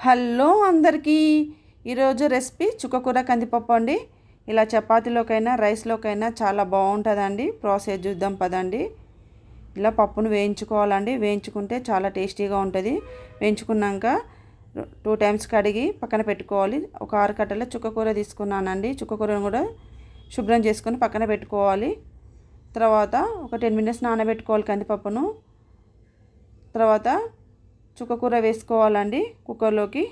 Hello అందరికీ ఈరోజు recipe చుక్కకూర కందిపప్పు అండి. ఇలా చపాతీలోకైనా రైస్లోకైనా చాలా బాగుంటుందండి. ప్రాసెస్ చూద్దాం పదండి. ఇలా పప్పును వేయించుకోవాలండి. వేయించుకుంటే చాలా టేస్టీగా ఉంటుంది. వేయించుకున్నాక 2 టైమ్స్ కడిగి పక్కన పెట్టుకోవాలి. ఒక 6 కట్టల చుక్కకూర తీసుకున్నానండి. చుక్కకూరను కూడా శుభ్రం చేసుకొని పక్కన పెట్టుకోవాలి. తర్వాత ఒక 10 మినిట్స్ నానబెట్టుకోవాలి కందిపప్పును. తర్వాత చుక్కకూర వేసుకోవాలండి కుక్కర్లోకి.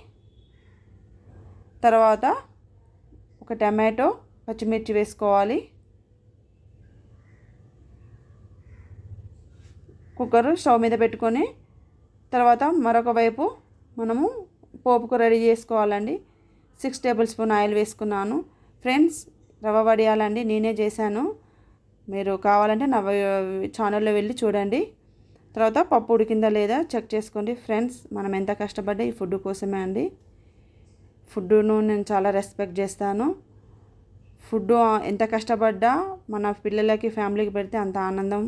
తర్వాత ఒక టమాటో, పచ్చిమిర్చి వేసుకోవాలి. కుక్కర్ స్టవ్ మీద పెట్టుకొని తర్వాత మరొక వైపు మనము పోపుకు రెడీ చేసుకోవాలండి. 6 టేబుల్ స్పూన్ ఆయిల్ వేసుకున్నాను. ఫ్రెండ్స్, రవ్వ వడియాలండి నేనే చేశాను. మీరు కావాలంటే నా ఛానల్లో వెళ్ళి చూడండి. తర్వాత పప్పు ఉడికిందా లేదా చెక్ చేసుకోండి. ఫ్రెండ్స్, మనం ఎంత కష్టపడ్డా ఈ ఫుడ్ కోసమే అండి. ఫుడ్ను నేను చాలా రెస్పెక్ట్ చేస్తాను. ఫుడ్ ఎంత కష్టపడ్డా మన పిల్లలకి ఫ్యామిలీకి పెడితే అంత ఆనందం,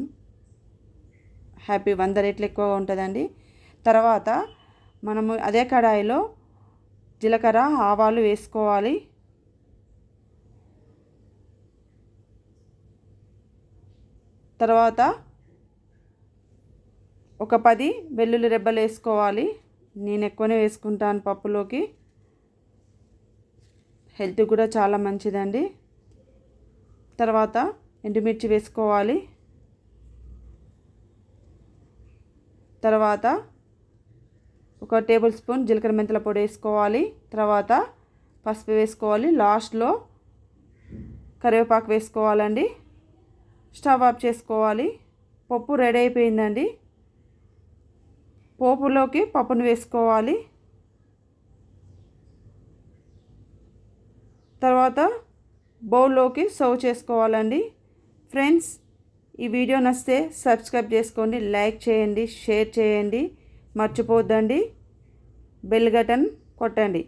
హ్యాపీ 100 రెట్లు ఎక్కువగా ఉంటుందండి. తర్వాత మనము అదే కడాయిలో జీలకర్ర, ఆవాలు వేసుకోవాలి. తర్వాత ఒక 10 వెల్లుల్లి రెబ్బలు వేసుకోవాలి. నేను ఎక్కువనే వేసుకుంటాను పప్పులోకి. హెల్త్ కూడా చాలా మంచిదండి. తర్వాత ఎండుమిర్చి వేసుకోవాలి. తర్వాత ఒక టేబుల్ స్పూన్ జీలకర్ర మెంతుల పొడి వేసుకోవాలి. తర్వాత పసుపు వేసుకోవాలి. లాస్ట్లో కరివేపాకు వేసుకోవాలండి. స్టవ్ ఆఫ్ చేసుకోవాలి. పప్పు రెడీ అయిపోయిందండి. పోపులోకి పప్పును వేసుకోవాలి. తర్వాత బౌల్లోకి సర్వ్ చేసుకోవాలండి. ఫ్రెండ్స్, ఈ వీడియో నచ్చితే సబ్స్క్రైబ్ చేసుకోండి, లైక్ చేయండి, షేర్ చేయండి, మర్చిపోద్దండి, బెల్ బటన్ కొట్టండి.